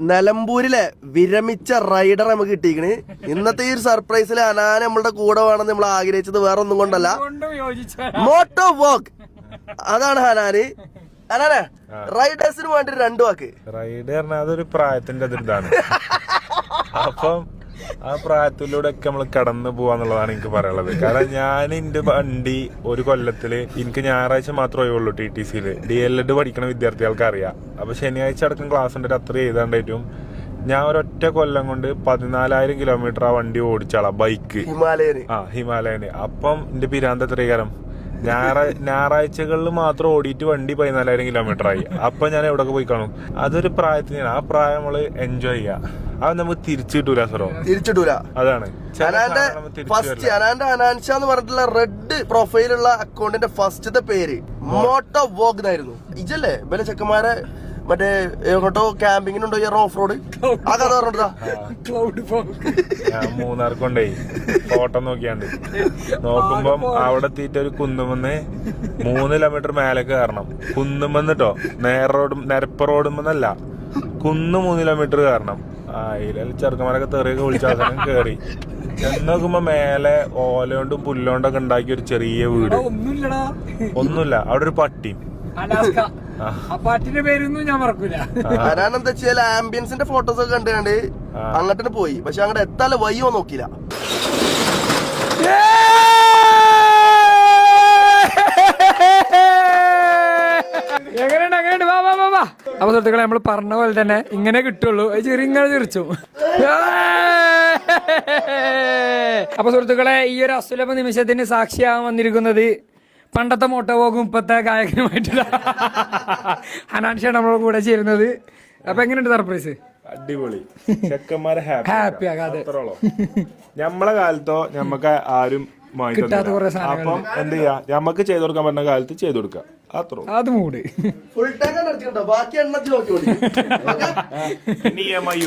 നിലമ്പൂരിലെ വിരമിച്ച റൈഡർ നമുക്ക് കിട്ടിയിരിക്കണ്. ഇന്നത്തെ ഈ ഒരു സർപ്രൈസിൽ അനാൻ നമ്മളുടെ കൂടെ വേണമെന്ന് നമ്മൾ ആഗ്രഹിച്ചത് വേറെ ഒന്നും കൊണ്ടല്ല, മോട്ടോ വോക്ക്. അതാണ് ഹനാന്. ഹനാനെ റൈഡേഴ്സിന് വേണ്ടി 2 വാക്ക്. റൈഡ് പറഞ്ഞാൽ അതൊരു പ്രായത്തിന്റെ അതിലാണ്. അപ്പം ആ പ്രായത്തിലൂടെ ഒക്കെ നമ്മൾ കടന്നു പോവാന്നുള്ളതാണ് എനിക്ക് പറയാനുള്ളത്. കാരണം ഞാൻ എന്റെ വണ്ടി ഒരു കൊല്ലത്തില് എനിക്ക് ഞായറാഴ്ച മാത്രമേ ഉള്ളൂ TTCയില്. DLED പഠിക്കണ വിദ്യാർത്ഥികൾക്ക് അറിയാം. അപ്പൊ ശനിയാഴ്ച അടക്കം ക്ലാസ് ഉണ്ട്, അത്ര എഴുതാണ്ടായിട്ടും ഞാൻ ഒരൊറ്റ കൊല്ലം കൊണ്ട് 14,000 കിലോമീറ്റർ ആ വണ്ടി ഓടിച്ചാളാ, ബൈക്ക് ഹിമാലയന്. അപ്പം എന്റെ പിരാന്ത എത്രകാരം ഞായറാഴ്ചകളിൽ മാത്രം ഓടിയിട്ട് വണ്ടി 14,000 കിലോമീറ്റർ ആയി. അപ്പൊ ഞാൻ എവിടെയൊക്കെ പോയി കാണും. അതൊരു പ്രായത്തിനാണ്. ആ പ്രായം നമ്മള് എൻജോയ് ചെയ്യാം. അത് നമുക്ക് തിരിച്ചു കിട്ടൂല സറോ, തിരിച്ചിട്ടൂല. അതാണ് അനാൻഷ എന്ന് പറഞ്ഞിട്ടുള്ള റെഡ് പ്രൊഫൈലുള്ള അക്കൗണ്ടിന്റെ ഫസ്റ്റത്തെ പേര് മോട്ടോ വോക്ക് എന്നായിരുന്നു. ഇജല്ലേ ബല ചെക്കന്മാരെ മറ്റേ എങ്ങോട്ടോ ക്യാമ്പിങ്ങിനുണ്ടോ ഓഫ് റോഡ് ആ കഥ പറഞ്ഞിട്ടാ മൂന്നാർക്ക് കൊണ്ടേ ഫോട്ടോ നോക്കിയാണ്ട് നോക്കുമ്പം അവിടെ എത്തിയിട്ട് ഒരു കുന്നുമെന്ന് 3 കിലോമീറ്റർ മേലേക്ക് കയറണം. കുന്നുമെന്നിട്ടോ നിരപ്പ് റോഡുമെന്നല്ല, 3 കിലോമീറ്റർ കയറണം. അതിൽ ചെറുക്കന്മാരൊക്കെ തെറിയൊക്കെ വിളിച്ച അവസാനം കേറി നോക്കുമ്പോ മേലെ ഓലകൊണ്ടും പുല്ലോണ്ടൊക്കെ ഉണ്ടാക്കിയ ഒരു ചെറിയ വീട്. ഒന്നുമില്ല, അവിടെ ഒരു പട്ടിയും. പാട്ടിന്റെ പേരൊന്നും ഞാൻ മറക്കൂല. അനാനെന്താ വെച്ചാൽ ആംബിയൻസിന്റെ ഫോട്ടോസ് ഒക്കെ കണ്ടുകൊണ്ട് അങ്ങോട്ട് പോയി. പക്ഷെ അങ്ങോട്ട് എത്താല് വയ്യോ നോക്കില്ല. എങ്ങനെയുണ്ട് എങ്ങനെയുണ്ട് വാ വാ വാ വാ. അപ്പൊ സുഹൃത്തുക്കളെ നമ്മൾ പറഞ്ഞ പോലെ തന്നെ ഇങ്ങനെ കിട്ടുള്ളൂ. ചെറിയ ചിരിച്ചു. അപ്പൊ സുഹൃത്തുക്കളെ ഈ ഒരു അസുലഭ നിമിഷത്തിന് സാക്ഷിയാകാൻ വന്നിരിക്കുന്നത് പണ്ടത്തെ മോട്ടോ വോക്കും ഇപ്പത്തെ ഗായകനുമായിട്ടുള്ള ഹനാൻഷാണ് നമ്മളെ കൂടെ ചേരുന്നത്. അപ്പൊ എങ്ങനെയുണ്ട് സർപ്രൈസ്? അടിപൊളി. ചെക്കന്മാരെ ഹാപ്പി ആകാതെ ഞമ്മളെ കാലത്തോ ഞമ്മക്ക് ആരും കിട്ടാത്ത കുറെ അപ്പം എന്ത് ചെയ്യാ, ഞമ്മക്ക് ചെയ്തു കൊടുക്കാൻ പറ്റുന്ന കാലത്ത് ചെയ്തു കൊടുക്കാം. അത്രോ അത് മൂട് ഫുൾ ടാങ്ക് അടിച്ചിട്ടുണ്ടോ? ബാക്കി എണ്ണത്തിൽ നോക്കി EMI